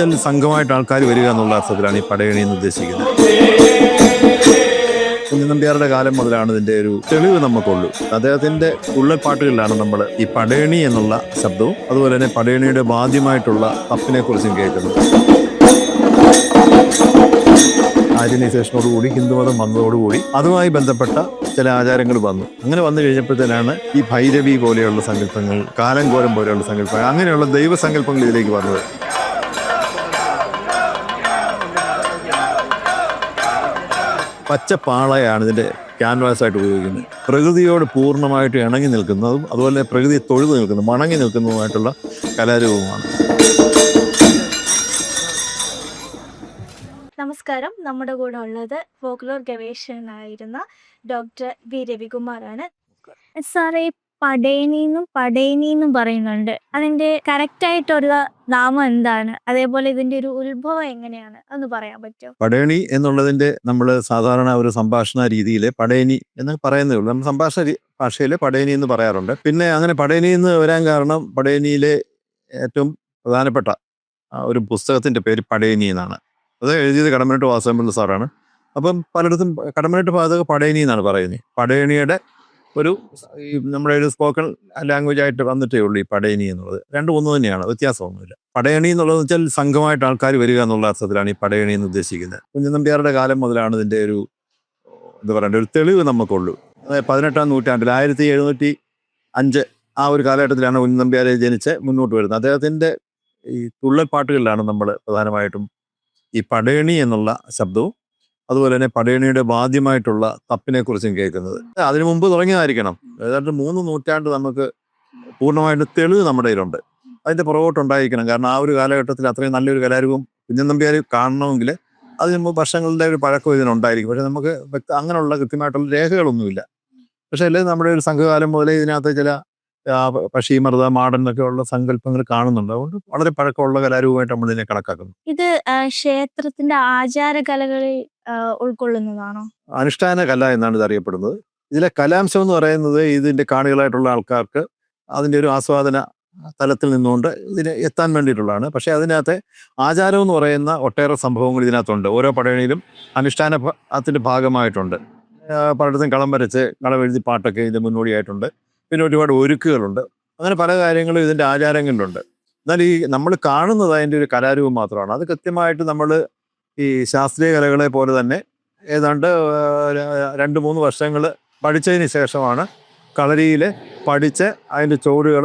വെച്ചാൽ സംഘമായിട്ട് ആൾക്കാർ വരിക എന്നുള്ള അർത്ഥത്തിലാണ് ഈ പടയണി എന്ന് ഉദ്ദേശിക്കുന്നത്. കുഞ്ഞനമ്പ്യാരുടെ കാലം മുതലാണ് ഇതിന്റെ ഒരു തെളിവ് നമുക്കുള്ളൂ. അദ്ദേഹത്തിന്റെ ഉള്ളപ്പാട്ടുകളിലാണ് നമ്മൾ ഈ പടയണി എന്നുള്ള ശബ്ദവും അതുപോലെ തന്നെ പടയണിയുടെ വാദ്യമായിട്ടുള്ള തപ്പിനെ കുറിച്ചും കേൾക്കുന്നത്. ആര്യനൈസേഷനോടുകൂടി ഹിന്ദുമതം വന്നതോടുകൂടി അതുമായി ബന്ധപ്പെട്ട ചില ആചാരങ്ങൾ വന്നു. അങ്ങനെ വന്നു കഴിഞ്ഞപ്പോഴത്തേനാണ് ഈ ഭൈരവി പോലെയുള്ള സങ്കല്പങ്ങൾ, കാലങ്കോലം പോലെയുള്ള സങ്കല്പങ്ങൾ, അങ്ങനെയുള്ള ദൈവസങ്കല്പങ്ങൾ ഇതിലേക്ക് വന്നത്. പച്ചപ്പാളയാണ് ഇതിന്റെ ക്യാൻവാസായിട്ട് ഉപയോഗിക്കുന്നത്. പ്രകൃതിയോട് പൂർണ്ണമായിട്ട് ഇണങ്ങി നിൽക്കുന്നതും അതുപോലെ പ്രകൃതിയെ തൊഴുതു നിൽക്കുന്നതും വണങ്ങി നിൽക്കുന്നതുമായിട്ടുള്ള കലാരൂപമാണ്. നമസ്കാരം. നമ്മുടെ കൂടെ ഉള്ളത് ഫോക്ലോർ ഗവേഷകനായിരുന്ന ഡോക്ടർ വി രവികുമാറാണ്. സാറേ, പടേനിന്നും പറയുന്നുണ്ട്. അതിന്റെ കറക്റ്റ് ആയിട്ടുള്ള നാമം എന്താണ്? അതേപോലെ ഇതിന്റെ ഒരു ഉത്ഭവം എങ്ങനെയാണ് അതൊന്ന് പറയാൻ പറ്റുമോ? പടയണി എന്നുള്ളതിന്റെ നമ്മൾ സാധാരണ ഒരു സംഭാഷണ രീതിയിൽ പടയണി എന്ന് പറയുന്നേ ഉള്ളൂ. നമ്മൾ സംഭാഷണ ഭാഷയിൽ പടയണി എന്ന് പറയാറുണ്ട്. പിന്നെ അങ്ങനെ പടയണി എന്ന് വരാൻ കാരണം പടയണിയിലെ ഏറ്റവും പ്രധാനപ്പെട്ട ഒരു പുസ്തകത്തിന്റെ പേര് പടയണി എന്നാണ്. അത് എഴുതിയത് കടമ്മനിട്ട് വാസുദേവൻപിള്ള സാറാണ്. അപ്പം പലയിടത്തും കടമ്മനിട്ട് പാതക പടയണി എന്നാണ് പറയുന്നത്. പടയണിയുടെ ഒരു നമ്മുടെ ഒരു സ്പോക്കൺ ലാംഗ്വേജ് ആയിട്ട് വന്നിട്ടേ ഉള്ളൂ ഈ പടയണി എന്നുള്ളത്. രണ്ടും ഒന്ന് തന്നെയാണ്, വ്യത്യാസമൊന്നുമില്ല. പടയണി എന്നുള്ളത് വെച്ചാൽ സംഘമായിട്ട് ആൾക്കാർ വരിക എന്നുള്ള അർത്ഥത്തിലാണ് ഈ പടയണി എന്ന് ഉദ്ദേശിക്കുന്നത്. കുഞ്ഞനമ്പ്യാരുടെ കാലം മുതലാണ് ഇതിന്റെ ഒരു എന്താ പറയണ്ട ഒരു തെളിവ് നമുക്കുള്ളൂ. അതായത് 18-ാം നൂറ്റാണ്ടിൽ 1705 ആ ഒരു കാലഘട്ടത്തിലാണ് കുഞ്ഞനമ്പ്യാരെ ജനിച്ച് മുന്നോട്ട് വരുന്നത്. അദ്ദേഹത്തിന്റെ ഈ തുള്ളൽപ്പാട്ടുകളിലാണ് നമ്മൾ പ്രധാനമായിട്ടും ഈ പടയണി എന്നുള്ള ശബ്ദവും അതുപോലെ തന്നെ പടയണിയുടെ വാദ്യമായിട്ടുള്ള തപ്പിനെ കുറിച്ചും കേൾക്കുന്നത്. അതിനു മുമ്പ് തുടങ്ങിയതായിരിക്കണം. ഏതാണ്ട് 3 നൂറ്റാണ്ട് നമുക്ക് പൂർണ്ണമായിട്ട് തെളിവ് നമ്മുടെ കയ്യിലുണ്ട്. അതിന്റെ പുറകോട്ടുണ്ടായിരിക്കണം. കാരണം ആ ഒരു കാലഘട്ടത്തിൽ അത്രയും നല്ലൊരു കലാരൂപം കുഞ്ഞനമ്പ്യാർ കാണണമെങ്കിൽ അതിന് മുമ്പ് വർഷങ്ങളുടെ ഒരു പഴക്കം ഇതിനുണ്ടായിരിക്കും. പക്ഷെ നമുക്ക് അങ്ങനെയുള്ള കൃത്യമായിട്ടുള്ള രേഖകളൊന്നുമില്ല. പക്ഷെ അല്ലെങ്കിൽ നമ്മുടെ ഒരു സംഘകാലം മുതലേ ഇതിനകത്ത് ചില പശീമർദ്ദ, മാടൻ എന്നൊക്കെ ഉള്ള സങ്കല്പങ്ങൾ കാണുന്നുണ്ട്. അതുകൊണ്ട് വളരെ പഴക്കമുള്ള കലാരൂപമായിട്ട് നമ്മൾ ഇതിനെ കണക്കാക്കുന്നു. ഇത് ക്ഷേത്രത്തിന്റെ ആചാര കലകളിൽ ഉൾക്കൊള്ളുന്നതാണോ? അനുഷ്ഠാന കല എന്നാണ് ഇത് അറിയപ്പെടുന്നത്. ഇതിലെ കലാംശം എന്ന് പറയുന്നത് ഇതിന്റെ കാണികളായിട്ടുള്ള ആൾക്കാർക്ക് അതിന്റെ ഒരു ആസ്വാദന തലത്തിൽ നിന്നുകൊണ്ട് ഇതിന് എത്താൻ വേണ്ടിയിട്ടുള്ളതാണ്. പക്ഷെ അതിനകത്തെ ആചാരം എന്ന് പറയുന്ന ഒട്ടേറെ സംഭവങ്ങൾ ഇതിനകത്തുണ്ട്. ഓരോ പടയണിയിലും അനുഷ്ഠാനത്തിന്റെ ഭാഗമായിട്ടുണ്ട്. പലയിടത്തും കളം വരച്ച് കളമെഴുതി പാട്ടൊക്കെ ഇതിന്റെ മുന്നോടിയായിട്ടുണ്ട്. പിന്നെ ഒരുപാട് ഒരുക്കുകളുണ്ട്. അങ്ങനെ പല കാര്യങ്ങളും ഇതിൻ്റെ ആചാരങ്ങളിലുണ്ട്. എന്നാൽ ഈ നമ്മൾ കാണുന്നത് അതിൻ്റെ ഒരു കലാരൂപം മാത്രമാണ്. അത് കൃത്യമായിട്ട് നമ്മൾ ഈ ശാസ്ത്രീയ കലകളെ പോലെ തന്നെ ഏതാണ്ട് 2-3 വർഷങ്ങൾ പഠിച്ചതിന് ശേഷമാണ് കളരിയിൽ പഠിച്ച് അതിൻ്റെ ചുവടുകൾ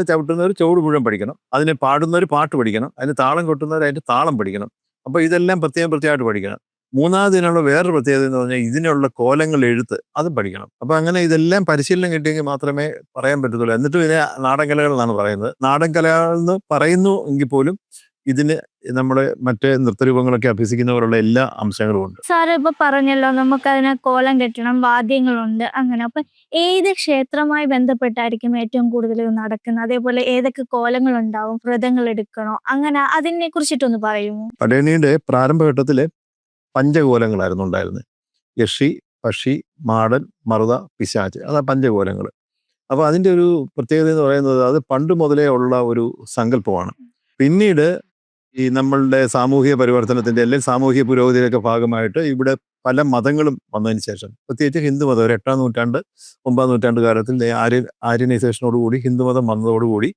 ചവിട്ടുന്നവർ ചുവട് മുഴുവൻ പഠിക്കണം, അതിന് പാടുന്നവർ പാട്ട് പഠിക്കണം, അതിന് താളം കൊട്ടുന്നവർ അതിൻ്റെ താളം പഠിക്കണം. അപ്പോൾ ഇതെല്ലാം പ്രത്യേകമായിട്ട് പഠിക്കണം. മൂന്നാമതിനുള്ള വേറൊരു പ്രത്യേകത എന്ന് പറഞ്ഞാൽ ഇതിനുള്ള കോലങ്ങൾ എഴുത്ത് അതും പഠിക്കണം. അപ്പൊ അങ്ങനെ ഇതെല്ലാം പരിശീലനം കിട്ടിയെങ്കിൽ മാത്രമേ പറയാൻ പറ്റത്തുള്ളൂ. എന്നിട്ടും ഇതിനെ നാടൻ കലകൾ എന്നാണ് പറയുന്നത്. നാടൻ കലകൾ എന്ന് പറയുന്നു എങ്കിൽ പോലും ഇതിന് നമ്മുടെ മറ്റേ നൃത്തരൂപങ്ങളൊക്കെ അഭ്യസിക്കുന്നവരുള്ള എല്ലാ അംശങ്ങളും ഉണ്ട്. സാറ് ഇപ്പൊ പറഞ്ഞല്ലോ നമുക്കതിന് കോലം കെട്ടണം, വാദ്യങ്ങളുണ്ട്, അങ്ങനെ. അപ്പൊ ഏത് ക്ഷേത്രമായി ബന്ധപ്പെട്ടായിരിക്കും ഏറ്റവും കൂടുതൽ നടക്കുന്നത്? അതേപോലെ ഏതൊക്കെ കോലങ്ങൾ ഉണ്ടാവും, വ്രതങ്ങൾ എടുക്കണോ, അങ്ങനെ അതിനെ കുറിച്ചിട്ടൊന്ന് പറയുമോ? പടയണിയുടെ പ്രാരംഭഘട്ടത്തില് പഞ്ചകോലങ്ങളായിരുന്നു ഉണ്ടായിരുന്നത്. യക്ഷി, പക്ഷി, മാടൻ, മറുത, പിശാച്, അതാ പഞ്ചകോലങ്ങൾ. അപ്പൊ അതിന്റെ ഒരു പ്രത്യേകത എന്ന് പറയുന്നത് അത് പണ്ട് മുതലേ ഉള്ള ഒരു സങ്കല്പമാണ്. പിന്നീട് ഈ നമ്മളുടെ സാമൂഹിക പരിവർത്തനത്തിന്റെ അല്ലെങ്കിൽ സാമൂഹിക പുരോഗതിയുടെ ഭാഗമായിട്ട് ഇവിടെ പല മതങ്ങളും വന്നതിന് ശേഷം, പ്രത്യേകിച്ച് ഹിന്ദുമതം ഒരു 8-ാം നൂറ്റാണ്ട് 9-ാം നൂറ്റാണ്ട് കാലത്തിൽ ആര്യനൈസേഷനോടുകൂടി ഹിന്ദുമതം വന്നതോടുകൂടി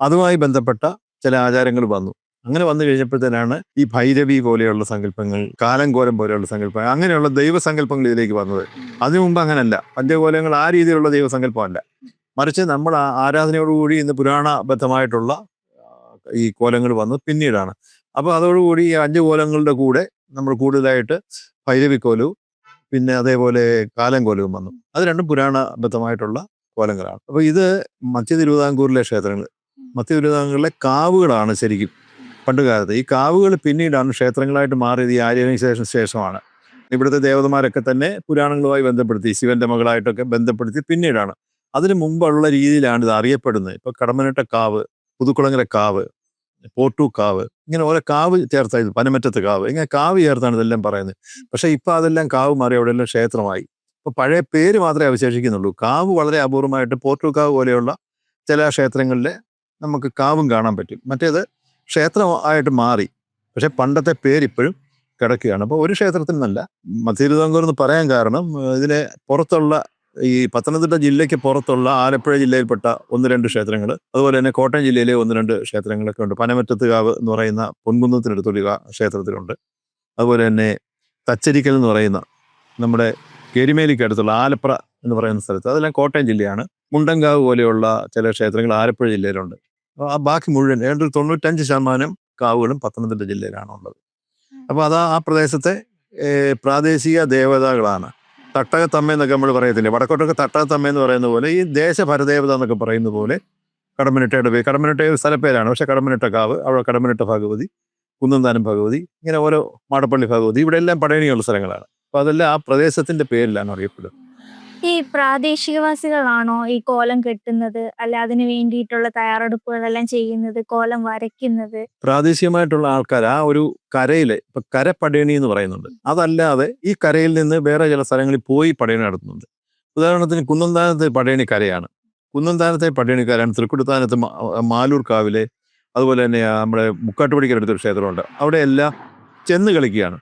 അതുമായി ബന്ധപ്പെട്ട ചില ആചാരങ്ങൾ വന്നു. അങ്ങനെ വന്നു കഴിഞ്ഞപ്പോഴത്തേനാണ് ഈ ഭൈരവി പോലെയുള്ള സങ്കല്പങ്ങൾ, കാലങ്കോലം പോലെയുള്ള സങ്കല്പങ്ങൾ, അങ്ങനെയുള്ള ദൈവസങ്കല്പങ്ങൾ ഇതിലേക്ക് വന്നത്. അതിനു മുമ്പ് അങ്ങനല്ല. പഞ്ചകോലങ്ങൾ ആ രീതിയിലുള്ള ദൈവസങ്കല്പമല്ല. മറിച്ച് നമ്മൾ ആരാധനയോടുകൂടി ഇന്ന് പുരാണബദ്ധമായിട്ടുള്ള ഈ കോലങ്ങൾ വന്നത് പിന്നീടാണ്. അപ്പോൾ അതോടുകൂടി ഈ 5 കോലങ്ങളുടെ കൂടെ നമ്മൾ കൂടുതലായിട്ട് ഭൈരവിക്കോലവും പിന്നെ അതേപോലെ കാലങ്കോലവും വന്നു. അത് രണ്ടും പുരാണബദ്ധമായിട്ടുള്ള കോലങ്ങളാണ്. അപ്പോൾ ഇത് മധ്യ തിരുവിതാംകൂറിലെ ക്ഷേത്രങ്ങൾ, മധ്യ തിരുവിതാംകൂറിലെ കാവുകളാണ് ശരിക്കും പണ്ട് കാലത്ത്. ഈ കാവുകൾ പിന്നീടാണ് ക്ഷേത്രങ്ങളായിട്ട് മാറിയത്. ഈ ആര്യനൈസേഷന് ശേഷമാണ്. ഇവിടുത്തെ ദേവതമാരൊക്കെ തന്നെ പുരാണങ്ങളുമായി ബന്ധപ്പെടുത്തി, ശിവന്റെ മകളായിട്ടൊക്കെ ബന്ധപ്പെടുത്തി പിന്നീടാണ്. അതിന് മുമ്പുള്ള രീതിയിലാണ് ഇത് അറിയപ്പെടുന്നത്. ഇപ്പൊ കടമ്മനിട്ട കാവ്, പുതുക്കുളങ്ങര കാവ്, പോട്ടൂക്കാവ്, ഇങ്ങനെ ഓരോ കാവ് ചേർത്തായിരുന്നു. പനമറ്റത്ത് കാവ്, ഇങ്ങനെ കാവ് ചേർത്താണ് ഇതെല്ലാം പറയുന്നത്. പക്ഷെ ഇപ്പൊ അതെല്ലാം കാവ് മാറി അവിടെ എല്ലാം ക്ഷേത്രമായി. ഇപ്പൊ പഴയ പേര് മാത്രമേ അവശേഷിക്കുന്നുള്ളൂ. കാവ് വളരെ അപൂർവമായിട്ട് പോട്ടൂക്കാവ് പോലെയുള്ള ചില ക്ഷേത്രങ്ങളിൽ നമുക്ക് കാവും കാണാൻ പറ്റും. മറ്റേത് ക്ഷേത്രമായിട്ട് മാറി. പക്ഷെ പണ്ടത്തെ പേരിപ്പോഴും കിടക്കുകയാണ്. അപ്പോൾ ഒരു ക്ഷേത്രത്തിൽ നിന്നല്ല, മധ്യ തിരുവിതാംകൂർ എന്ന് പറയാൻ കാരണം ഇതിലെ പുറത്തുള്ള ഈ പത്തനംതിട്ട ജില്ലയ്ക്ക് പുറത്തുള്ള ആലപ്പുഴ ജില്ലയിൽപ്പെട്ട 1-2 ക്ഷേത്രങ്ങൾ, അതുപോലെ തന്നെ കോട്ടയം ജില്ലയിലെ 1-2 ക്ഷേത്രങ്ങളൊക്കെ ഉണ്ട്. പനമറ്റത്ത് കാവ് എന്ന് പറയുന്ന പൊൻകുന്നത്തിനടുത്തൊരു ക്ഷേത്രത്തിലുണ്ട്. അതുപോലെ തന്നെ തച്ചരിക്കൽ എന്ന് പറയുന്ന നമ്മുടെ കേരിമേലിക്ക് അടുത്തുള്ള ആലപ്ര എന്ന് പറയുന്ന സ്ഥലത്ത്, അതെല്ലാം കോട്ടയം ജില്ലയാണ്. മുണ്ടൻകാവ് പോലെയുള്ള ചില ക്ഷേത്രങ്ങൾ ആലപ്പുഴ ജില്ലയിലുണ്ട്. ആ ബാക്കി മുഴുവൻ ഏതാണ്ട് 95% കാവുകളും പത്തനംതിട്ട ജില്ലയിലാണുള്ളത്. അപ്പോൾ അത് ആ പ്രദേശത്തെ പ്രാദേശിക ദേവതകളാണ്. തട്ടകത്തമ്മ എന്നൊക്കെ നമ്മൾ പറയത്തില്ലേ, വടക്കോട്ടൊക്കെ തട്ടകത്തമ്മ എന്ന് പറയുന്ന പോലെ ഈ ദേശപരദേവത എന്നൊക്കെ പറയുന്ന പോലെ കടമ്മനിട്ടയുടെ പേര്, കടമ്മനിട്ട ഒരു സ്ഥലപ്പേരാണ്. പക്ഷെ കടമ്മനിട്ട കാവ്, അവിടെ കടമ്മനിട്ട ഭഗവതി, കുന്നന്താനം ഭഗവതി, ഇങ്ങനെ ഓരോ മാടപ്പള്ളി ഭഗവതി, ഇവിടെ എല്ലാം പടയണിയുള്ള സ്ഥലങ്ങളാണ്. അപ്പോൾ അതെല്ലാം ആ പ്രദേശത്തിന്റെ പേരിലാണ് അറിയപ്പെടുന്നത്. ഈ പ്രാദേശികവാസികളാണോ ഈ കോലം കെട്ടുന്നത്, അല്ല അതിന് വേണ്ടിയിട്ടുള്ള തയ്യാറെടുപ്പുകളെല്ലാം ചെയ്യുന്നത്, കോലം വരയ്ക്കുന്നത്? പ്രാദേശികമായിട്ടുള്ള ആൾക്കാർ ആ ഒരു കരയിലെ, ഇപ്പൊ കരപ്പടയണി എന്ന് പറയുന്നുണ്ട്. അതല്ലാതെ ഈ കരയിൽ നിന്ന് വേറെ ചില സ്ഥലങ്ങളിൽ പോയി പടയണി നടത്തുന്നുണ്ട്. ഉദാഹരണത്തിന് കുന്നന്താനത്തെ പടയണി കരയാണ്. കുന്നന്താനത്തെ പടയണിക്കാരാണ്. തൃക്കുടുത്താനത്ത് മാലൂർ കാവിലെ, അതുപോലെ തന്നെ നമ്മുടെ മുക്കാട്ടുപടിക്കടുത്തൊരു ക്ഷേത്രമുണ്ട്. അവിടെ എല്ലാം ചെന്ന് കളിക്കുകയാണ്.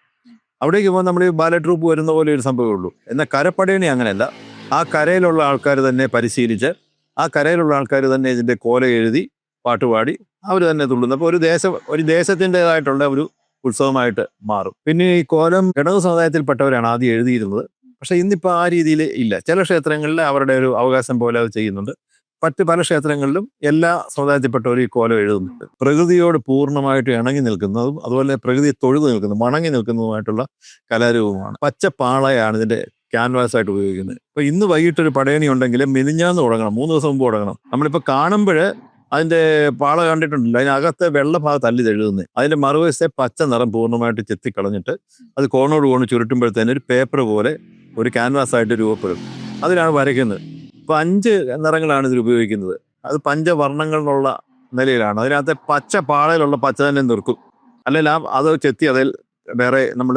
അവിടേക്ക് പോകുമ്പോൾ നമ്മൾ ഈ ബാലറ്റ് ട്രൂപ്പ് വരുന്ന പോലെ ഒരു സംഭവമേ ഉള്ളൂ. എന്നാൽ കരപ്പടയണി അങ്ങനെയല്ല. ആ കരയിലുള്ള ആൾക്കാർ തന്നെ പരിശീലിച്ച്, ആ കരയിലുള്ള ആൾക്കാർ തന്നെ ഇതിൻ്റെ കോല എഴുതി പാട്ടുപാടി അവർ തന്നെ തുള്ളുന്നു. അപ്പോൾ ഒരു ദേശത്തിൻ്റെതായിട്ടുള്ള ഒരു ഉത്സവമായിട്ട് മാറും. പിന്നെ ഈ കോലം ഇടതു സമുദായത്തിൽപ്പെട്ടവരാണ് ആദ്യം എഴുതിയിരുന്നത്. പക്ഷെ ഇന്നിപ്പോൾ ആ രീതിയിൽ ഇല്ല. ചില ക്ഷേത്രങ്ങളിൽ അവരുടെ ഒരു അവകാശം പോലെ അത് ചെയ്യുന്നുണ്ട്. മറ്റ് പല ക്ഷേത്രങ്ങളിലും എല്ലാ സമുദായത്തിൽപ്പെട്ടവരും ഈ കോലം എഴുതുന്നുണ്ട്. പ്രകൃതിയോട് പൂർണ്ണമായിട്ട് ഇണങ്ങി നിൽക്കുന്നതും അതുപോലെ പ്രകൃതിയെ തൊഴുതു നിൽക്കുന്നതും വണങ്ങി നിൽക്കുന്നതുമായിട്ടുള്ള കലാരൂപമാണ്. പച്ചപ്പാളയാണ് ഇതിന്റെ ക്യാൻവാസ് ആയിട്ട് ഉപയോഗിക്കുന്നത്. ഇപ്പൊ ഇന്ന് വൈകിട്ടൊരു പടയണി ഉണ്ടെങ്കിൽ മിനിഞ്ഞാന്ന് തുടങ്ങണം, 3 ദിവസം മുമ്പ് തുടങ്ങണം. നമ്മളിപ്പോൾ കാണുമ്പോൾ അതിന്റെ പാള കണ്ടിട്ടുണ്ടല്ലോ, അതിനകത്തെ വെള്ള ഭാഗത്തല്ല ഇത് എഴുതുന്നത്. അതിന്റെ മറുവശത്തെ പച്ച നിറം പൂർണ്ണമായിട്ട് ചെത്തിക്കളഞ്ഞിട്ട് അത് കോണോട് കോണ് ചുരുട്ടുമ്പോഴത്തേന് ഒരു പേപ്പർ പോലെ ഒരു ക്യാൻവാസ് ആയിട്ട് രൂപപ്പെടും. അതിലാണ് വരയ്ക്കുന്നത്. ഇപ്പൊ 5 നിറങ്ങളാണ് ഇതിൽ ഉപയോഗിക്കുന്നത്. അത് പഞ്ചവർണ്ണങ്ങളിലുള്ള നിലയിലാണ്. അതിനകത്തെ പച്ച പാളയിലുള്ള പച്ച തന്നെ നിർക്കും. അല്ലെങ്കിൽ അത് ചെത്തി അതിൽ വേറെ നമ്മൾ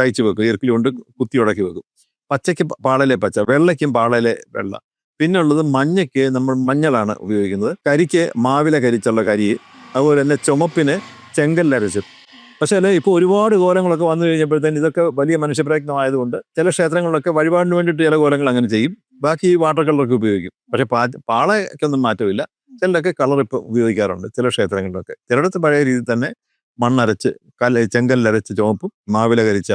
തയ്ച്ചു വെക്കും, ഇറക്കിൽ കൊണ്ട് കുത്തി ഉടക്കി വെക്കും. പച്ചയ്ക്ക് പാളയിലെ പച്ച, വെള്ളയ്ക്കും പാളയിലെ വെള്ള. പിന്നുള്ളത് മഞ്ഞയ്ക്ക് നമ്മൾ മഞ്ഞളാണ് ഉപയോഗിക്കുന്നത്. കരിക്ക് മാവില കരിച്ചുള്ള കരി, അതുപോലെ തന്നെ ചുമപ്പിന് ചെങ്കല്ലരച്ച്. പക്ഷേ അല്ലേ ഇപ്പോൾ ഒരുപാട് കോലങ്ങളൊക്കെ വന്നു കഴിഞ്ഞപ്പോഴത്തേന് ഇതൊക്കെ വലിയ മനുഷ്യപ്രയത്നമായതുകൊണ്ട് ചില ക്ഷേത്രങ്ങളിലൊക്കെ വഴിപാടിന് വേണ്ടിയിട്ട് ചില കോലങ്ങൾ അങ്ങനെ ചെയ്യും. ബാക്കി വാട്ടർ കളറൊക്കെ ഉപയോഗിക്കും. പക്ഷെ പാളയ്ക്കൊന്നും മാറ്റമില്ല. ചിലരൊക്കെ കളർ ഇപ്പോൾ ഉപയോഗിക്കാറുണ്ട് ചില ക്ഷേത്രങ്ങളിലൊക്കെ. ചിലയിടത്ത് പഴയ രീതിയിൽ തന്നെ മണ്ണരച്ച് ചെങ്കല്ലരച്ച് ചുവപ്പും മാവില കരിച്ച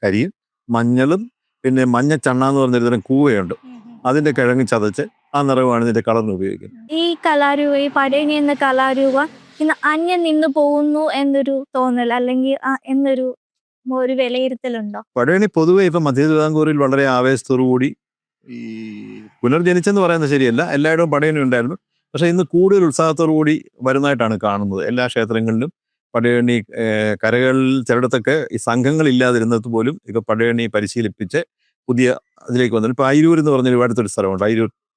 കരിയും മഞ്ഞളും പിന്നെ മഞ്ഞച്ചണ്ണ എന്ന് പറഞ്ഞൊരു തരം കൂവയുണ്ട്, അതിന്റെ കിഴങ്ങ് ചതച്ച് ആ നിറവാണ് ഇതിന്റെ കളറിന് ഉപയോഗിക്കുന്നത്. ഈ കലാരൂപ, ഈ പടയണി എന്ന കലാരൂപ ഇന്ന് അന്യം നിന്ന് പോകുന്നു എന്നൊരു തോന്നൽ അല്ലെങ്കിൽ എന്നൊരു വിലയിരുത്തലുണ്ടോ? പടയണി പൊതുവെ ഇപ്പം മധ്യ തിരുവിതാംകൂറിൽ വളരെ ആവേശത്തോടുകൂടി ഈ പുനർജനിച്ചെന്ന് പറയുന്നത് ശരിയല്ല, എല്ലായിടവും പടയണി ഉണ്ടായിരുന്നു. പക്ഷെ ഇന്ന് കൂടുതൽ ഉത്സാഹത്തോടു കൂടി വരുന്നതായിട്ടാണ് കാണുന്നത്. എല്ലാ ക്ഷേത്രങ്ങളിലും പടയണി, കരകളിൽ ചിലയിടത്തൊക്കെ ഈ സംഘങ്ങൾ ഇല്ലാതിരുന്നത് പോലും ഇപ്പൊ പടയണി പരിശീലിപ്പിച്ച് പുതിയ അതിലേക്ക് വന്നു. ഇപ്പൊ അയിരൂർ എന്ന് പറഞ്ഞൊരു അടുത്തൊരു സ്ഥലമുണ്ട്.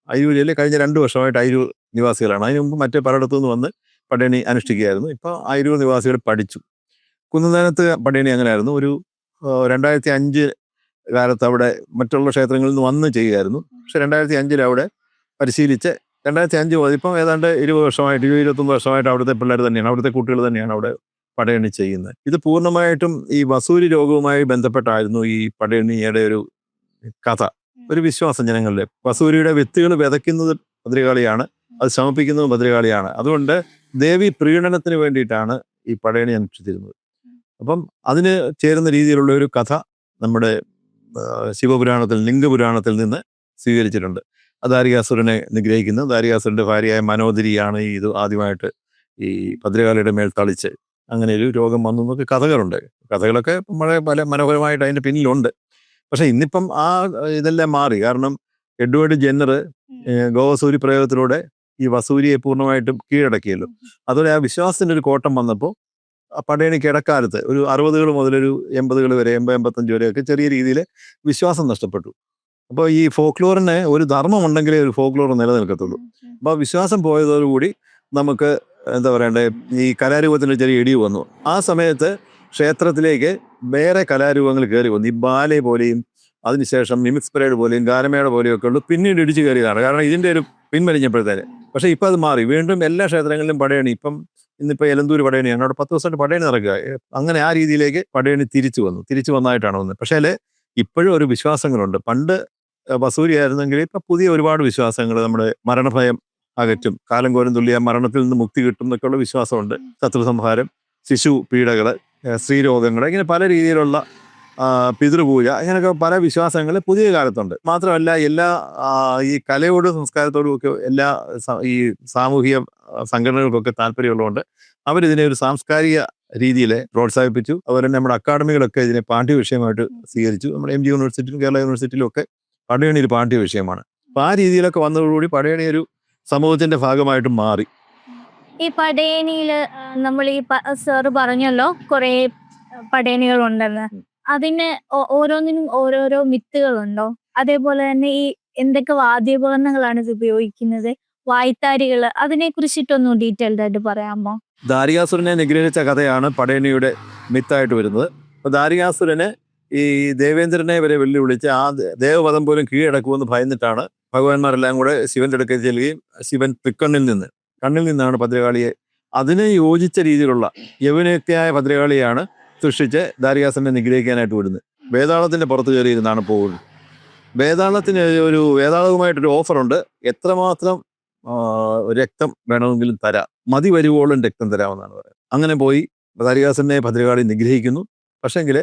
അയിരൂരിലെ കഴിഞ്ഞ 2 വർഷമായിട്ട് അയിരൂർ നിവാസികളാണ്. അതിന് മുമ്പ് മറ്റേ പലയിടത്തു നിന്ന് വന്ന് പടയണി അനുഷ്ഠിക്കുകയായിരുന്നു. ഇപ്പൊ അയിരൂർ നിവാസികൾ പഠിച്ചു. കുന്നന്താനത്ത് പടയണി അങ്ങനെയായിരുന്നു. ഒരു 2005 കാലത്ത് അവിടെ മറ്റുള്ള ക്ഷേത്രങ്ങളിൽ നിന്ന് വന്ന് ചെയ്യുകയായിരുന്നു. പക്ഷെ 2005 അവിടെ പരിശീലിച്ച് 2005 മുതൽ ഇപ്പം ഏതാണ്ട് 20 വർഷമായിട്ട് 21 വർഷമായിട്ട് അവിടുത്തെ പിള്ളേർ തന്നെയാണ്, അവിടുത്തെ കുട്ടികൾ തന്നെയാണ് അവിടെ പടയണി ചെയ്യുന്നത്. ഇത് പൂർണ്ണമായിട്ടും ഈ വസൂരി രോഗവുമായി ബന്ധപ്പെട്ടായിരുന്നു ഈ പടയണിയുടെ ഒരു കഥ, ഒരു വിശ്വാസം ജനങ്ങളുടെ. വസൂരിയുടെ വിത്തുകൾ വിതയ്ക്കുന്നത് ഭദ്രകാളിയാണ്, അത് ശമിപ്പിക്കുന്നത് ഭദ്രകാളിയാണ്. അതുകൊണ്ട് ദേവി പ്രീണനത്തിന് വേണ്ടിയിട്ടാണ് ഈ പടയണി അനുഷ്ഠിച്ചിരുന്നത്. അപ്പം അതിന് ചേരുന്ന രീതിയിലുള്ള ഒരു കഥ നമ്മുടെ ശിവപുരാണത്തിൽ, ലിംഗപുരാണത്തിൽ നിന്ന് സ്വീകരിച്ചിട്ടുണ്ട്. ദാരികാസുരനെ നിഗ്രഹിക്കുന്നത്, ദാരികാസുരന്റെ ഭാര്യയായ മനോദരിയാണ് ഇത് ആദ്യമായിട്ട് ഈ ഭദ്രകാളിയുടെ മേൽ തളിച്ച് അങ്ങനെ ഒരു രോഗം വന്നു എന്നൊക്കെ കഥകളുണ്ട്. കഥകളൊക്കെ പല മനോഹരമായിട്ട് അതിന്റെ പിന്നിലുണ്ട്. പക്ഷെ ഇന്നിപ്പം ഇതെല്ലാം മാറി. കാരണം എഡ്വേർഡ് ജെന്നർ ഗോവസൂരി പ്രയോഗത്തിലൂടെ ഈ വസൂരിയെ പൂർണ്ണമായിട്ടും കീഴടക്കിയല്ലോ. അതോടെ ആ വിശ്വാസത്തിന്റെ ഒരു കോട്ടം വന്നപ്പോൾ പടയണിക്ക് ഇടക്കാലത്ത് ഒരു 60 മുതലൊരു 80 വരെ 80-85 വരെയൊക്കെ ചെറിയ രീതിയിൽ വിശ്വാസം നഷ്ടപ്പെട്ടു. അപ്പോൾ ഈ ഫോക്ലോറിന് ഒരു ധർമ്മം ഉണ്ടെങ്കിലേ ഒരു ഫോക്ലോർ നിലനിൽക്കത്തുള്ളൂ. അപ്പോൾ വിശ്വാസം പോയതോടുകൂടി നമുക്ക് എന്താ പറയണ്ടേ, ഈ കലാരൂപത്തിന് ചെറിയ ഇടിവ് വന്നു. ആ സമയത്ത് ക്ഷേത്രത്തിലേക്ക് വേറെ കലാരൂപങ്ങൾ കയറി വന്നു. ഈ ബാലെ പോലെയും അതിനുശേഷം മിമിക്സ് പരേഡ് പോലെയും ഗാനമേള പോലെയൊക്കെ ഉള്ളു പിന്നീട് ഇടിച്ചു കയറിയതാണ്. കാരണം ഇതിൻ്റെ ഒരു പിൻവലിഞ്ഞപ്പോഴത്തേന്. പക്ഷേ ഇപ്പം അത് മാറി. വീണ്ടും എല്ലാ ക്ഷേത്രങ്ങളിലും പടയണി. ഇപ്പം ഇന്നിപ്പോൾ എലന്തൂർ പടയണിയാണ്, അവിടെ 10 ദിവസമായിട്ട് പടയണി നടക്കുക. അങ്ങനെ ആ രീതിയിലേക്ക് പടയണി തിരിച്ചു വന്നതായിട്ടാണ് വന്നത്. പക്ഷേ ഇപ്പോഴും ഒരു വിശ്വാസങ്ങളുണ്ട്. പണ്ട് വസൂരി ആയിരുന്നെങ്കിൽ ഇപ്പം പുതിയ ഒരുപാട് വിശ്വാസങ്ങൾ, നമ്മുടെ മരണഭയം അകറ്റും, കാലം കോരം തുള്ളിയ മരണത്തിൽ നിന്ന് മുക്തി കിട്ടും എന്നൊക്കെയുള്ള വിശ്വാസമുണ്ട്. ശത്രു സംഹാരം, ശിശു പീഡകൾ, സ്ത്രീരോഗങ്ങൾ, ഇങ്ങനെ പല രീതിയിലുള്ള പിതൃപൂജ, അങ്ങനെയൊക്കെ പല വിശ്വാസങ്ങൾ പുതിയ കാലത്തുണ്ട്. മാത്രമല്ല ഈ കലയോടും സംസ്കാരത്തോടും ഒക്കെ ഈ സാമൂഹിക സംഘടനകൾക്കൊക്കെ താല്പര്യമുള്ളതുകൊണ്ട് അവരിതിനെ ഒരു സാംസ്കാരിക രീതിയിൽ പ്രോത്സാഹിപ്പിച്ചു. അതുപോലെ തന്നെ നമ്മുടെ അക്കാഡമികളൊക്കെ ഇതിനെ പാഠ്യവിഷയമായിട്ട് സ്വീകരിച്ചു. നമ്മുടെ MG യൂണിവേഴ്സിറ്റിയിലും കേരള യൂണിവേഴ്സിറ്റിയിലും ഒക്കെ പടയണി ഒരു പാഠ്യവിഷയമാണ്. അപ്പോൾ ആ രീതിയിലൊക്കെ വന്നതോടുകൂടി പടയണി ഒരു സമൂഹത്തിന്റെ ഭാഗമായിട്ട് മാറി. ഈ പടയണിയിൽ നമ്മൾ ഈ സാറ് പറഞ്ഞല്ലോ കുറേ പടയണികളുണ്ടെന്ന്. അതിന് ഓരോന്നിനും ഓരോരോ മിത്തുകളുണ്ടോ? അതേപോലെ തന്നെ ഈ എന്തൊക്കെ വാദ്യോപകരണങ്ങളാണ് ഇത് ഉപയോഗിക്കുന്നത്, വായ്ത്താരികൾ, അതിനെ കുറിച്ചിട്ടൊന്നും ഡീറ്റെയിൽഡ് ആയിട്ട് പറയാമോ? ദാരികാസുരനെ നിഗ്രഹിച്ച കഥയാണ് പടയണിയുടെ മിത്തായിട്ട് വരുന്നത്. അപ്പോൾ ദാരികാസുരനെ ഈ ദേവേന്ദ്രനെ വരെ വെല്ലുവിളിച്ച് ആ ദേവപദം പോലും കീഴടക്കുമെന്ന് ഭയന്നിട്ടാണ് ഭഗവാന്മാരെല്ലാം കൂടെ ശിവന്റെ അടുക്കൽ ചെല്ലുകയും ശിവൻ കണ്ണിൽ നിന്നാണ് ഭദ്രകാളിയെ, അതിനെ യോജിച്ച രീതിയിലുള്ള യൗവനയുക്തയായ ഭദ്രകാളിയാണ് സൃഷ്ടിച്ച് ദാരികാസുരനെ നിഗ്രഹിക്കാനായിട്ട് വിടുന്നത്. വേതാളത്തിന്റെ പുറത്ത് കയറിയിരുന്നാണ് പോകുന്നത്. വേതാളത്തിന് വേതാളവുമായിട്ടൊരു ഓഫറുണ്ട്. എത്രമാത്രം രക്തം വേണമെങ്കിലും തരാം, മതി വരുവോളം രക്തം തരാമെന്നാണ് പറയുന്നത്. അങ്ങനെ പോയി ദാരികാസുരനെ ഭദ്രകാളി നിഗ്രഹിക്കുന്നു. പക്ഷെങ്കിൽ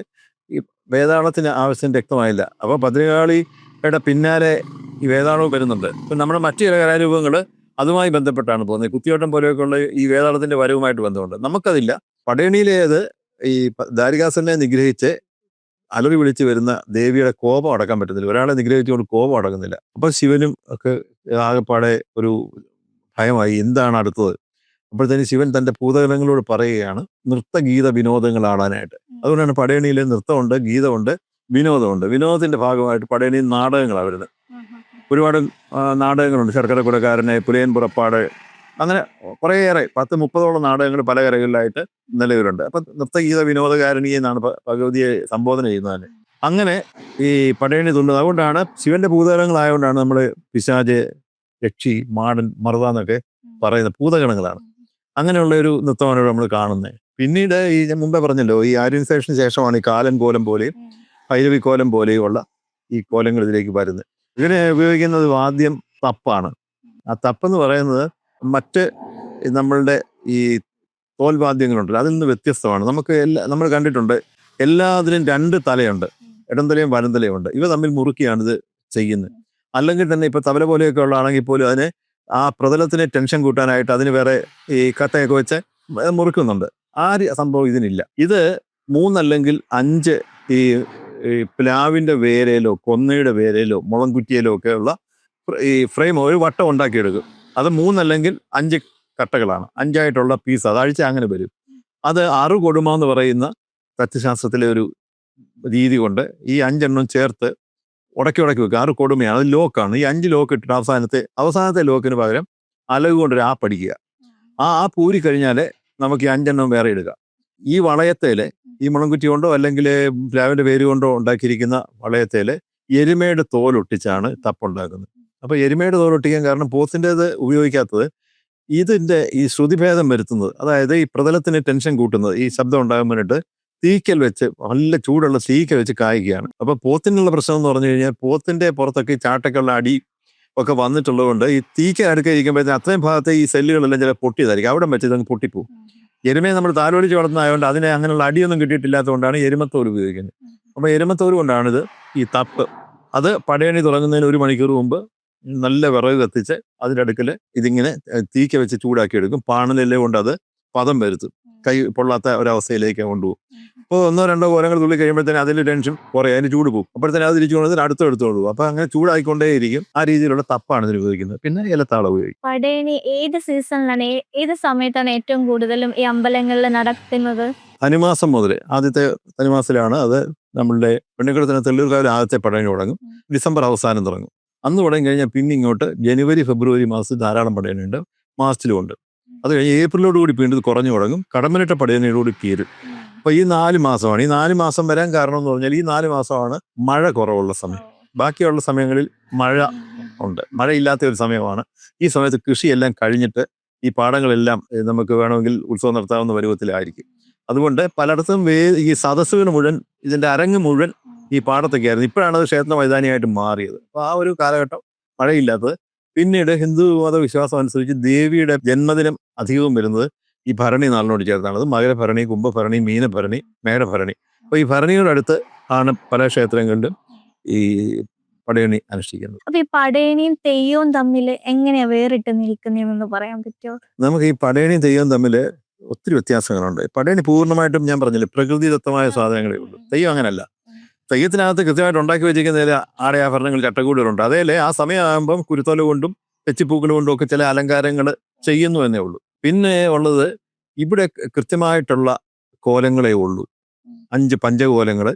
ഈ വേതാളത്തിന് ആവശ്യം രക്തമായില്ല. അപ്പോൾ ഭദ്രകാളിയുടെ പിന്നാലെ ഈ വേതാളവും വരുന്നുണ്ട്. ഇപ്പം നമ്മുടെ മറ്റു ചില കലാരൂപങ്ങൾ അതുമായി ബന്ധപ്പെട്ടാണ് പോകുന്നത്. കുത്തിയോട്ടം പോലെയൊക്കെയുള്ള ഈ വേതാളത്തിന്റെ വരവുമായിട്ട് ബന്ധമുണ്ട്. നമുക്കതില്ല. പടയണിയിലേത് ഈ ദാരികാസുരനെ നിഗ്രഹിച്ച് അലറി വിളിച്ച് വരുന്ന ദേവിയുടെ കോപം അടക്കാൻ പറ്റുന്നില്ല. ഒരാളെ നിഗ്രഹിച്ചുകൊണ്ട് കോപം അടക്കുന്നില്ല. അപ്പോൾ ശിവനും ഒക്കെ ആകെപ്പാടെ ഒരു ഭയമായി, എന്താണ് അടുത്തത്? അപ്പോഴത്തേന് ശിവൻ തൻ്റെ ഭൂതഗണങ്ങളോട് പറയുകയാണ് നൃത്തഗീത വിനോദങ്ങൾ ആടാനായിട്ട്. അതുകൊണ്ടാണ് പടയണിയിൽ നൃത്തമുണ്ട്, ഗീതമുണ്ട്, വിനോദമുണ്ട്. വിനോദത്തിന്റെ ഭാഗമായിട്ട് പടയണിയിൽ നാടകങ്ങളാണ് വരുന്നത്. ഒരുപാട് നാടകങ്ങളുണ്ട്. ശർക്കര കുടക്കാരനെ, പുലയൻ പുറപ്പാട്, അങ്ങനെ കുറേയേറെ 10-30ഓളം നാടകങ്ങൾ പല കരകളിലായിട്ട് നിലവിലുണ്ട്. അപ്പം നൃത്തഗീത വിനോദകാരണി എന്നാണ് ഭഗവതിയെ സംബോധന ചെയ്യുന്നത്. അങ്ങനെ ഈ പടയണി തുള്ളുന്നത്. അതുകൊണ്ടാണ് ശിവന്റെ ഭൂതഗണങ്ങളായതുകൊണ്ടാണ് നമ്മൾ പിശാച്, യക്ഷി, മാടൻ, മറുത എന്നൊക്കെ പറയുന്ന ഭൂതഗണങ്ങളാണ്. അങ്ങനെയുള്ള ഒരു നൃത്തമാണ് നമ്മൾ കാണുന്നത്. പിന്നീട് ഈ ഞാൻ മുമ്പേ പറഞ്ഞല്ലോ, ഈ ആര്യൻസേഷന് ശേഷമാണ് ഈ കാലൻ കോലം പോലെയും ഭൈരവി കോലം പോലെയുമുള്ള ഈ കോലങ്ങൾ ഇതിലേക്ക് വരുന്നത്. ഇതിനെ ഉപയോഗിക്കുന്നത് വാദ്യം തപ്പാണ്. ആ തപ്പെന്ന് പറയുന്നത് മറ്റ് നമ്മളുടെ ഈ തോൽവാദ്യങ്ങളുണ്ടല്ലോ അതിൽ നിന്ന് വ്യത്യസ്തമാണ്. നമ്മൾ കണ്ടിട്ടുണ്ട് എല്ലാത്തിനും 2 തലയുണ്ട്, ഇടംതലയും വലംതലയും ഉണ്ട്. ഇവ തമ്മിൽ മുറുക്കിയാണ് ഇത് ചെയ്യുന്നത്. അല്ലെങ്കിൽ തന്നെ ഇപ്പൊ തബല പോലെയൊക്കെ ഉള്ളതാണെങ്കിൽ പോലും അതിന് ആ പ്രതലത്തിന് ടെൻഷൻ കൂട്ടാനായിട്ട് അതിന് വേറെ ഈ കട്ടയൊക്കെ വെച്ച് മുറുക്കുന്നുണ്ട്. ആ സംഭവം ഇതിനില്ല. ഇത് 3 അല്ലെങ്കിൽ 5 ഈ പ്ലാവിന്റെ വേരയിലോ കൊന്നയുടെ വേരയിലോ മുളംകുറ്റിയിലോ ഒക്കെ ഉള്ള ഈ ഫ്രെയിം ഒരു വട്ടം ഉണ്ടാക്കിയെടുക്കും. അത് 3 അല്ലെങ്കിൽ 5 കട്ടകളാണ്. 5ആയിട്ടുള്ള പീസ് അതാഴ്ച അങ്ങനെ വരും. അത് 6 കൊടുമ എന്ന് പറയുന്ന തച്ചുശാസ്ത്രത്തിലെ ഒരു രീതി കൊണ്ട് ഈ 5 എണ്ണം ചേർത്ത് ഉടക്കി വെക്കുക. 6 കൊടുമയാണ്, അത് ലോക്കാണ്. ഈ 5 ലോക്ക് ഇട്ടിട്ട് അവസാനത്തെ ലോക്കിന് പകരം അലക് കൊണ്ടൊരു ആപ്പടിക്കുക. ആ പൂരി കഴിഞ്ഞാൽ നമുക്ക് ഈ 5 എണ്ണം വേറെ ഇടുക. ഈ വളയത്തേല് ഈ മുളംകുറ്റി കൊണ്ടോ അല്ലെങ്കിൽ പ്ലാവിന്റെ വേര് കൊണ്ടോ ഉണ്ടാക്കിയിരിക്കുന്ന വളയത്തേല് എരുമയുടെ തോലൊട്ടിച്ചാണ് തപ്പുണ്ടാക്കുന്നത്. അപ്പൊ എരുമയുടെ തോലൊട്ടിക്കാൻ കാരണം പോത്തിൻ്റെത് ഉപയോഗിക്കാത്തത് ഇതിന്റെ ഈ ശ്രുതിഭേദം വരുത്തുന്നത്, അതായത് ഈ പ്രതലത്തിന് ടെൻഷൻ കൂട്ടുന്നത്, ഈ ശബ്ദം ഉണ്ടാകാൻ വേണ്ടിയിട്ട് തീക്കൽ വെച്ച് നല്ല ചൂടുള്ള തീക്കൽ വെച്ച് കായ്ക്കുകയാണ്. അപ്പൊ പോത്തിനുള്ള പ്രശ്നം എന്ന് പറഞ്ഞു കഴിഞ്ഞാൽ പോത്തിന്റെ പുറത്തൊക്കെ ഈ ചാട്ടക്കുള്ള അടി ഒക്കെ വന്നിട്ടുള്ളത് കൊണ്ട് ഈ തീക്കൽ അടുക്കരിക്കുമ്പോഴത്തേന് അത്രയും ഭാഗത്തെ ഈ സെല്ലുകളെല്ലാം ചില പൊട്ടിയതായിരിക്കും, അവിടെ വെച്ച് ഇതങ്ങ് പൊട്ടിപ്പോവും. എരുമയെ നമ്മൾ താലോലിച്ച് വളർത്തുന്നതായതുകൊണ്ട് അതിനെ അങ്ങനെയുള്ള അടിയൊന്നും കിട്ടിയിട്ടില്ലാത്തതുകൊണ്ടാണ് എരുമത്തോല് ഉപയോഗിക്കുന്നത്. അപ്പൊ എരുമത്തോല് കൊണ്ടാണിത് ഈ തപ്പ്. അത് പടയണി തുടങ്ങുന്നതിന് 1 മണിക്കൂർ മുമ്പ് നല്ല വിറക് കത്തിച്ച് അതിൻ്റെ അടുക്കൽ ഇതിങ്ങനെ തീക്ക വെച്ച് ചൂടാക്കി എടുക്കും. പാണലെല്ലാം കൊണ്ട് അത് പദം വരുത്തും, കൈ പൊള്ളാത്ത ഒരവസ്ഥയിലേക്ക് കൊണ്ടുപോകും. അപ്പോൾ 1-2 കോലങ്ങൾ തുള്ളി കഴിയുമ്പോഴത്തേന് അതിൽ ടെൻഷൻ കുറേ, അതിന് ചൂട് പോകും. അപ്പോഴത്തേന് അത് തിരിച്ചു കൊണ്ടതിന് എടുത്തോളൂ. അപ്പൊ അങ്ങനെ ചൂടായിക്കൊണ്ടേയിരിക്കും. ആ രീതിയിലുള്ള തപ്പാണ് ഇതിന് ഉപയോഗിക്കുന്നത്. പിന്നെ ഇലത്താളം ഉപയോഗിക്കും. പടയണി ഏത് സീസണിലാണ്, ഏത് സമയത്താണ് ഏറ്റവും കൂടുതലും ഈ അമ്പലങ്ങളിൽ നടത്തുന്നത്? ധനുമാസം മുതൽ, ആദ്യത്തെ ധനുമാസത്തിലാണ് അത്. നമ്മളുടെ പെണ്ണിക്കുളത്തിന് തെള്ളൂർക്കാവിൽ ആദ്യത്തെ പടയണി തുടങ്ങും. ഡിസംബർ അവസാനം തുടങ്ങും. അന്ന് തുടങ്ങി കഴിഞ്ഞാൽ പിന്നെ ഇങ്ങോട്ട് ജനുവരി ഫെബ്രുവരി മാസത്തിൽ ധാരാളം പടയണിയുണ്ട്, മാർച്ചിലും ഉണ്ട്. അത് കഴിഞ്ഞ് ഏപ്രിലോടുകൂടി വീണ്ടും കുറഞ്ഞു തുടങ്ങും. കടമ്പനിട്ട പടയണിയോടുകൂടി തീരും. അപ്പൊ ഈ 4 മാസമാണ്. ഈ 4 മാസം വരാൻ കാരണം എന്ന് പറഞ്ഞാൽ ഈ 4 മാസമാണ് മഴ കുറവുള്ള സമയം. ബാക്കിയുള്ള സമയങ്ങളിൽ മഴ ഉണ്ട്, മഴയില്ലാത്ത ഒരു സമയമാണ്. ഈ സമയത്ത് കൃഷിയെല്ലാം കഴിഞ്ഞിട്ട് ഈ പാടങ്ങളെല്ലാം നമുക്ക് വേണമെങ്കിൽ ഉത്സവം നടത്താവുന്ന പരുവത്തിലായിരിക്കും. അതുകൊണ്ട് പലയിടത്തും ഈ സദസ്സുകൾ മുഴുവൻ, ഇതിന്റെ അരങ്ങ് മുഴുവൻ ഈ പാടത്തൊക്കെ ആയിരുന്നു. ഇപ്പോഴാണ് അത് ക്ഷേത്ര മൈതാനിയായിട്ട് മാറിയത്. അപ്പോൾ ആ ഒരു കാലഘട്ടം മഴയില്ലാത്തത്. പിന്നീട് ഹിന്ദു മത വിശ്വാസം അനുസരിച്ച് ദേവിയുടെ ജന്മദിനം അധികവും വരുന്നത് ഈ ഭരണി നാളിനോട് ചേർത്താണ്. അത് മകരഭരണി, കുംഭഭരണി, മീനഭരണി, മേടഭരണി. അപ്പോൾ ഈ ഭരണിയോടടുത്ത് ആണ് പല ക്ഷേത്രങ്ങളിലും ഈ പടയണി അനുഷ്ഠിക്കുന്നത്. അപ്പൊ ഈ പടയണിയും തെയ്യവും തമ്മിൽ എങ്ങനെയാ വേറിട്ട് നിൽക്കുന്നതെന്ന് പറയാൻ പറ്റുമോ? നമുക്ക് ഈ പടയണിയും തെയ്യവും തമ്മിൽ ഒത്തിരി വ്യത്യാസങ്ങളുണ്ട്. പടയണി പൂർണ്ണമായിട്ടും ഞാൻ പറഞ്ഞില്ലേ പ്രകൃതിദത്തമായ സാധനങ്ങളേ ഉള്ളൂ. തെയ്യം അങ്ങനല്ല. തെയ്യത്തിനകത്ത് കൃത്യമായിട്ട് ഉണ്ടാക്കി വെച്ചിരിക്കുന്നതിൽ ആടയാഭരണങ്ങൾ, ചട്ടക്കൂടുകളുണ്ട്. അതേലെ ആ സമയമാകുമ്പം കുരുത്തോല കൊണ്ടും തെച്ചിപ്പൂക്കൾ കൊണ്ടും ഒക്കെ ചില അലങ്കാരങ്ങൾ ചെയ്യുന്നു എന്നേ ഉള്ളൂ. പിന്നെ ഉള്ളത് ഇവിടെ കൃത്യമായിട്ടുള്ള കോലങ്ങളേ ഉള്ളൂ. 5 പഞ്ചകോലങ്ങൾ,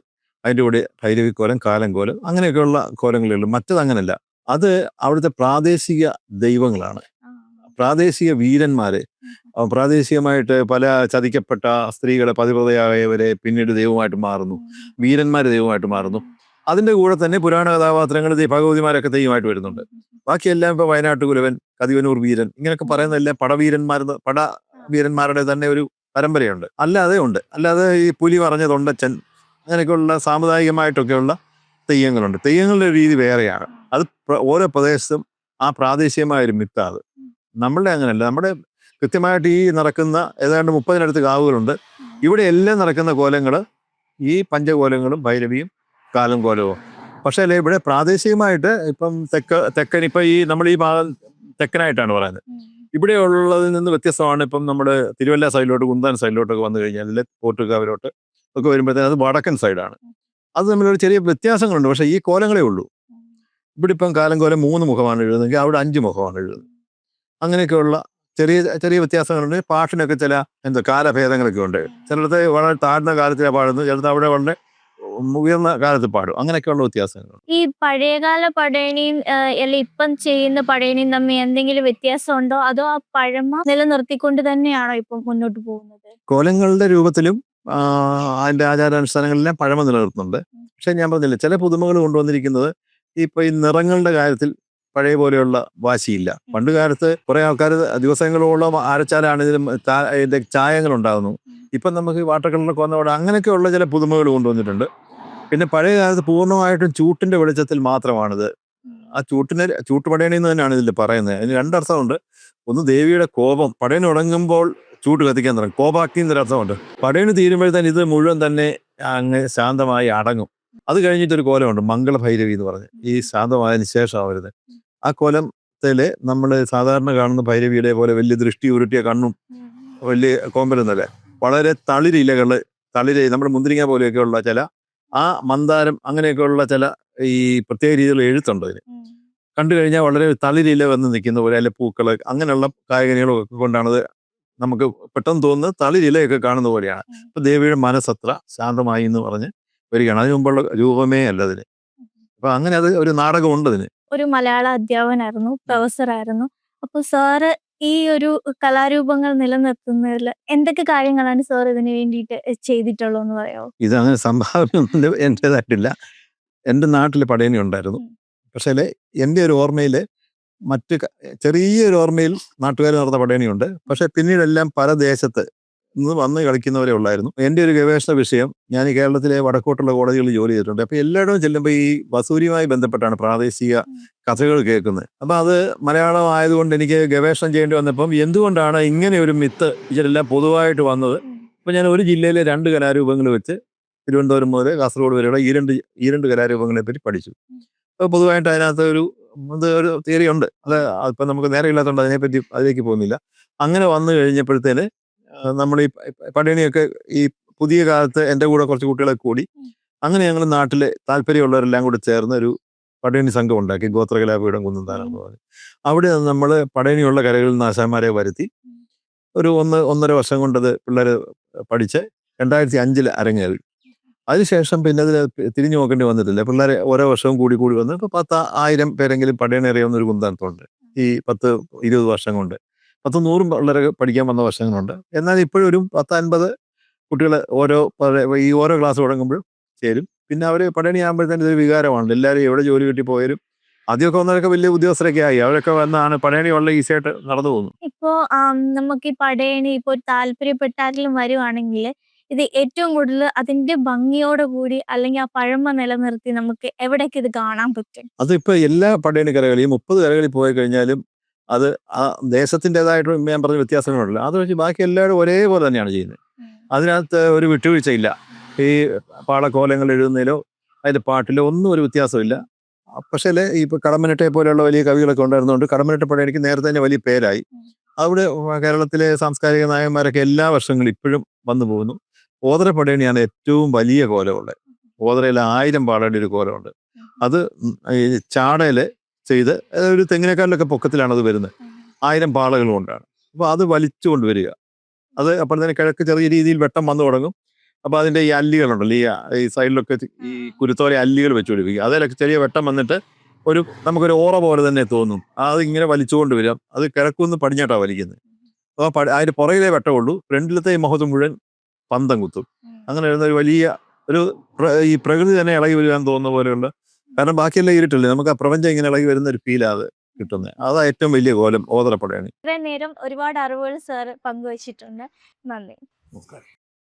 അതിൻ്റെ കൂടെ ഭൈരവിക്കോലം, കാലങ്കോലം, അങ്ങനെയൊക്കെയുള്ള കോലങ്ങളേ ഉള്ളൂ. മറ്റത് അങ്ങനല്ല. അത് അവിടുത്തെ പ്രാദേശിക ദൈവങ്ങളാണ്, പ്രാദേശിക വീരന്മാര്. പ്രാദേശികമായിട്ട് പല ചതിക്കപ്പെട്ട സ്ത്രീകളെ, പതിവ്രതയായവരെ പിന്നീട് ദൈവമായിട്ട് മാറുന്നു, വീരന്മാര് ദൈവമായിട്ട് മാറുന്നു. അതിന്റെ കൂടെ തന്നെ പുരാണ കഥാപാത്രങ്ങൾ, ഭഗവതിമാരൊക്കെ ദൈവമായിട്ട് വരുന്നുണ്ട്. ബാക്കിയെല്ലാം ഇപ്പൊ വയനാട്ടുകുലവൻ, കതിവനൂർ വീരൻ, ഇങ്ങനെയൊക്കെ പറയുന്നതെല്ലാം പടവീരന്മാരുടെ തന്നെ ഒരു പരമ്പരയുണ്ട്. അല്ലാതെ ഈ പുലി പറഞ്ഞ തൊണ്ടച്ചൻ, അങ്ങനെയൊക്കെയുള്ള സാമുദായികമായിട്ടൊക്കെയുള്ള തെയ്യങ്ങളുണ്ട്. തെയ്യങ്ങളുടെ രീതി വേറെയാണ്. അത് ഓരോ പ്രദേശത്തും ആ പ്രാദേശികമായ ഒരു മിത്താണ്. നമ്മളുടെ അങ്ങനെയല്ല. നമ്മുടെ കൃത്യമായിട്ട് ഈ നടക്കുന്ന ഏതാണ്ട് 30-നടുത്ത് കാവുകളുണ്ട്. ഇവിടെ എല്ലാം നടക്കുന്ന കോലങ്ങൾ ഈ പഞ്ചകോലങ്ങളും ഭൈരവിയും കാലം കോലവും. പക്ഷേ അല്ലേ ഇവിടെ പ്രാദേശികമായിട്ട് ഇപ്പം തെക്കൻ ഇപ്പം ഈ നമ്മൾ ഈ ഭാഗം തെക്കനായിട്ടാണ് പറയുന്നത്. ഇവിടെ ഉള്ളതിൽ നിന്ന് വ്യത്യസ്തമാണ് ഇപ്പം നമ്മുടെ തിരുവല്ല സൈഡിലോട്ട്, കുന്താൻ സൈഡിലോട്ടൊക്കെ വന്നു കഴിഞ്ഞാൽ, പോർട്ടുകാവിലോട്ട് ഒക്കെ വരുമ്പോഴത്തേന് അത് വടക്കൻ സൈഡാണ്. അത് തമ്മിലൊരു ചെറിയ വ്യത്യാസങ്ങളുണ്ട്. പക്ഷേ ഈ കോലങ്ങളേ ഉള്ളൂ. ഇവിടെ ഇപ്പം കാലം കോലം 3 മുഖമാണ് എഴുതുന്നതെങ്കിൽ അവിടെ 5 മുഖമാണ് എഴുതുന്നത്. അങ്ങനെയൊക്കെയുള്ള ചെറിയ ചെറിയ വ്യത്യാസങ്ങളുണ്ട്. പാട്ടിനൊക്കെ ചില കാലഭേദങ്ങളൊക്കെ ഉണ്ട്. ചിലടത്ത് വളരെ താഴ്ന്ന കാലത്തിലാണ് പാടുന്നത്, ചിലടത്ത് അവിടെ വളരെ ഉയർന്ന കാലത്ത് പാടും. അങ്ങനെയൊക്കെയുള്ള വ്യത്യാസങ്ങളുണ്ട്. ഈ പഴയകാല പടയണിയും അല്ല ഇപ്പം ചെയ്യുന്ന പടയണിയും തമ്മിൽ എന്തെങ്കിലും വ്യത്യാസമുണ്ടോ? അതോ ആ പഴമ നിലനിർത്തിക്കൊണ്ട് തന്നെയാണോ ഇപ്പം മുന്നോട്ട് പോകുന്നത്? കോലങ്ങളുടെ രൂപത്തിലും അതിന്റെ ആചാരാനുഷ്ഠാനങ്ങളിലെല്ലാം പഴമ നിലനിർത്തുന്നുണ്ട്. പക്ഷെ ഞാൻ പറഞ്ഞില്ല, ചില പുതുമകൾ കൊണ്ടുവന്നിരിക്കുന്നത് ഇപ്പൊ ഈ നിറങ്ങളുടെ കാര്യത്തിൽ പഴയ പോലെയുള്ള വാശിയില്ല. പണ്ട് കാലത്ത് കുറെ ആൾക്കാർ ദിവസങ്ങളോളം അരച്ചാലാണ് ഇതിന്റെ ചായങ്ങൾ ഉണ്ടാകുന്നു. ഇപ്പം നമുക്ക് വാട്ടർ കളറിലൊക്കെ വന്നവിടെ അങ്ങനെയൊക്കെയുള്ള ചില പുതുമകൾ കൊണ്ടുവന്നിട്ടുണ്ട്. പിന്നെ പഴയ കാലത്ത് പൂർണ്ണമായിട്ടും ചൂട്ടിന്റെ വെളിച്ചത്തിൽ മാത്രമാണിത്. ആ ചൂട്ടുപടയണി എന്ന് തന്നെയാണ് ഇതിൽ പറയുന്നത്. അതിന് 2 അർത്ഥമുണ്ട്. ഒന്ന് ദേവിയുടെ കോപം, പടയണി തുടങ്ങുമ്പോൾ ചൂട്ട് കത്തിക്കാൻ തുടങ്ങും, കോപാഗ്നി എന്നൊരു അർത്ഥമുണ്ട്. പടയണി തീരുമ്പോഴത്തേന് ഇത് മുഴുവൻ തന്നെ അങ്ങ് ശാന്തമായി അടങ്ങും. അത് കഴിഞ്ഞിട്ടൊരു കോലമുണ്ട്, മംഗളഭൈരവി എന്ന് പറഞ്ഞ്, ഈ ശാന്തമായതിനു ശേഷമാണ് വരുന്നത്. ആ കോലത്തില് നമ്മൾ സാധാരണ കാണുന്ന ഭൈരവിയുടെ പോലെ വലിയ ദൃഷ്ടി ഉരുട്ടിയ കണ്ണും വലിയ കോമ്പലൊന്നുമല്ല. വളരെ തളിരിലകള്, നമ്മുടെ മുന്തിരിങ്ങ പോലെയൊക്കെയുള്ള ചില ആ മന്ദാരം, അങ്ങനെയൊക്കെയുള്ള ചില ഈ പ്രത്യേക രീതിയിലുള്ള എഴുത്തുണ്ട് അതിന്. കണ്ടു കഴിഞ്ഞാൽ വളരെ തളിരില വന്ന് നിൽക്കുന്ന പോലെ, അല്ലെ പൂക്കള്, അങ്ങനെയുള്ള കായികനികളൊക്കെ കൊണ്ടാണത് നമുക്ക് പെട്ടെന്ന് തോന്നുന്നത് തളിരിലയൊക്കെ കാണുന്ന പോലെയാണ്. അപ്പൊ ദേവിയുടെ മനസ്സത്ര ശാന്തമായി എന്ന് പറഞ്ഞ് വരികയാണ്. അതിന് മുമ്പുള്ള രൂപമേ അല്ല അതിന്. അപ്പൊ അങ്ങനെ അത് ഒരു നാടകമുണ്ട് അതിന്. ഒരു മലയാള അധ്യാപകനായിരുന്നു, പ്രൊഫസറായിരുന്നു. അപ്പൊ സാറ് ഈ ഒരു കലാരൂപങ്ങൾ നിലനിർത്തുന്നതിൽ എന്തൊക്കെ കാര്യങ്ങളാണ് സാർ ഇതിന് വേണ്ടിയിട്ട് ചെയ്തിട്ടുള്ളതെന്ന് പറയാമോ? ഇത് അങ്ങനെ സംഭാവനയൊന്നും എൻ്റെതായിട്ടില്ല. എൻ്റെ നാട്ടിൽ പടയണി ഉണ്ടായിരുന്നു. പക്ഷേ എൻ്റെ ഒരു ഓർമ്മയിൽ ചെറിയൊരു ഓർമ്മയിൽ നാട്ടുകാർ നടന്ന പടയണിയുണ്ട്. പക്ഷെ പിന്നീടെല്ലാം പല ദേശത്ത് നിന്ന് വന്ന് കളിക്കുന്നവരെ ഉള്ളായിരുന്നു. എൻ്റെ ഒരു ഗവേഷണ വിഷയം, ഞാൻ ഈ കേരളത്തിലെ വടക്കോട്ടുള്ള കോളേജുകളിൽ ജോലി ചെയ്തിട്ടുണ്ട്. അപ്പോൾ എല്ലായിടവും ചെല്ലുമ്പോൾ ഈ വസൂരിയുമായി ബന്ധപ്പെട്ടാണ് പ്രാദേശിക കഥകൾ കേൾക്കുന്നത്. അപ്പം അത് മലയാളം ആയതുകൊണ്ട് എനിക്ക് ഗവേഷണം ചെയ്യേണ്ടി വന്നപ്പം എന്തുകൊണ്ടാണ് ഇങ്ങനെ ഒരു മിത്ത് ഇതിലെല്ലാം പൊതുവായിട്ട് വന്നത്. അപ്പം ഞാൻ ഒരു ജില്ലയിലെ 2 കലാരൂപങ്ങൾ വെച്ച് തിരുവനന്തപുരം മുതൽ കാസർഗോഡ് വരെയുള്ള ഈ രണ്ട് കലാരൂപങ്ങളെ പറ്റി പഠിച്ചു. അപ്പോൾ പൊതുവായിട്ട് അതിനകത്ത് ഒരു തിയറി ഉണ്ട്. അത് ഇപ്പം നമുക്ക് നേരെ ഇല്ലാത്തതുകൊണ്ട് അതിലേക്ക് പോകുന്നില്ല. അങ്ങനെ വന്നു കഴിഞ്ഞപ്പോഴത്തേന് നമ്മൾ ഈ പടയണിയൊക്കെ ഈ പുതിയ കാലത്ത് എൻ്റെ കൂടെ കുറച്ച് കുട്ടികളെ കൂടി, അങ്ങനെ ഞങ്ങൾ നാട്ടിലെ താല്പര്യമുള്ളവരെല്ലാം കൂടി ചേർന്ന് ഒരു പടയണി സംഘം ഉണ്ടാക്കി, ഗോത്രകലാപീഠം കുന്നന്താനം എന്ന് പറഞ്ഞു. അവിടെ നമ്മൾ പടയണിയുള്ള കരകളിൽ നിന്ന് ആശാന്മാരെ വരുത്തി ഒരു 1.5 വർഷം കൊണ്ടത് പിള്ളേർ പഠിച്ച് 2005 അരങ്ങേറി. അതിനുശേഷം പിന്നെ അതിൽ തിരിഞ്ഞു നോക്കേണ്ടി വന്നിട്ടില്ല. പിള്ളേരെ ഓരോ വർഷവും കൂടി വന്ന് ഇപ്പോൾ 10,000 പേരെങ്കിലും പടയണി അറിയാവുന്ന ഒരു കുന്താനത്തുണ്ട്. ഈ 10-20 വർഷം കൊണ്ട് 100 പിള്ളേരെ പഠിക്കാൻ വന്ന വർഷങ്ങളുണ്ട്. എന്നാൽ ഇപ്പോഴും ഒരു 10-50 കുട്ടികൾ ഓരോ ക്ലാസ് തുടങ്ങുമ്പോഴും ചേരും. പിന്നെ അവർ പടയണി ആകുമ്പോഴത്തേന് ഇതൊരു വികാരമാണ്. എല്ലാവരും എവിടെ ജോലി കിട്ടി പോയാലും ആദ്യമൊക്കെ വന്നവരൊക്കെ വലിയ ഉദ്യോഗസ്ഥരൊക്കെ ആയി. അവരൊക്കെ വന്നാണ് പടയണി വളരെ ഈസി ആയിട്ട് നടന്നു പോകുന്നു. ഇപ്പോ നമുക്ക് ഈ പടയണി ഇപ്പൊ താല്പര്യപ്പെട്ട ആരെങ്കിലും വരുവാണെങ്കിൽ ഇത് ഏറ്റവും കൂടുതൽ അതിന്റെ ഭംഗിയോട് കൂടി അല്ലെങ്കിൽ ആ പഴമ നിലനിർത്തി നമുക്ക് എവിടെയൊക്കെ ഇത് കാണാൻ പറ്റും? അതിപ്പോൾ എല്ലാ പടയണി കലകളിലും 30 കലകളിൽ പോയി കഴിഞ്ഞാലും അത് ആ ദേശത്തിൻ്റെതായിട്ട് ഞാൻ പറഞ്ഞ വ്യത്യാസങ്ങളുണ്ടല്ലോ, അത് വെച്ച് ബാക്കി എല്ലാവരും ഒരേപോലെ തന്നെയാണ് ചെയ്യുന്നത്. അതിനകത്ത് ഒരു വിട്ടുവീഴ്ചയില്ല. ഈ പാളക്കോലങ്ങൾ എഴുതുന്നതിലോ അതിൻ്റെ പാട്ടിലോ ഒന്നും ഒരു വ്യത്യാസമില്ല. പക്ഷേ ഇപ്പോൾ കടമ്മനിട്ടയെ പോലെയുള്ള വലിയ കവികളൊക്കെ ഉണ്ടായിരുന്നതുകൊണ്ട് കടമ്മനിട്ട പടയണിക്ക് നേരത്തെ തന്നെ വലിയ പേരായി. അവിടെ കേരളത്തിലെ സാംസ്കാരിക നായകന്മാരൊക്കെ എല്ലാ വർഷങ്ങളും ഇപ്പോഴും വന്നു പോകുന്നു. ഓതറ പടയണിയാണ് ഏറ്റവും വലിയ കോലമുള്ളത്. ഓതറയിൽ 1000 പാടേണ്ട ഒരു കോലമുണ്ട്. അത് ഈ ചാടയിൽ ചെയ്ത് ഒരു തെങ്ങിനേക്കാളിലൊക്കെ പൊക്കത്തിലാണ് അത് വരുന്നത്. 1000 പാളകൾ കൊണ്ടാണ്. അപ്പോൾ അത് വലിച്ചു കൊണ്ടുവരിക. അത് അപ്പോൾ തന്നെ കിഴക്ക് ചെറിയ രീതിയിൽ വെട്ടം വന്നു തുടങ്ങും. അപ്പോൾ അതിൻ്റെ ഈ അല്ലികളുണ്ടല്ലോ, ഈ സൈഡിലൊക്കെ ഈ കുരുത്തോലെ അല്ലികൾ വെച്ച് പിടിപ്പിക്കുക. അതിലൊക്കെ ചെറിയ വെട്ടം വന്നിട്ട് നമുക്കൊരു ഓറ പോലെ തന്നെ തോന്നും. അത് ഇങ്ങനെ വലിച്ചുകൊണ്ട് വരിക. അത് കിഴക്കുനിന്ന് പടിഞ്ഞാട്ടാണ് വലിക്കുന്നത്. അപ്പോൾ അതിൻ്റെ പുറകിലേ വെട്ടമുള്ളൂ. ഫ്രണ്ടിലത്തെ ഈ മുഖത്ത് മുഴുവൻ പന്തം കുത്തും. അങ്ങനെ വരുന്ന ഒരു വലിയ ഈ പ്രകൃതി തന്നെ ഇളകി വരികയെന്ന് തോന്നുന്ന പോലെയുള്ള, കാരണം ബാക്കിയെല്ലാം ഇരുട്ടില്ലേ, നമുക്ക് ആ പ്രപഞ്ചം ഇങ്ങനെ ഇളകി വരുന്ന ഒരു ഫീലാണ് അത് കിട്ടുന്നത്. അതാ ഏറ്റവും വലിയ കോലം ഓതറ പടയണി. ഇത്രയും നേരം ഒരുപാട് അറിവുകൾ സാർ പങ്കുവച്ചിട്ടുണ്ട്. നന്ദി. നമസ്കാരം.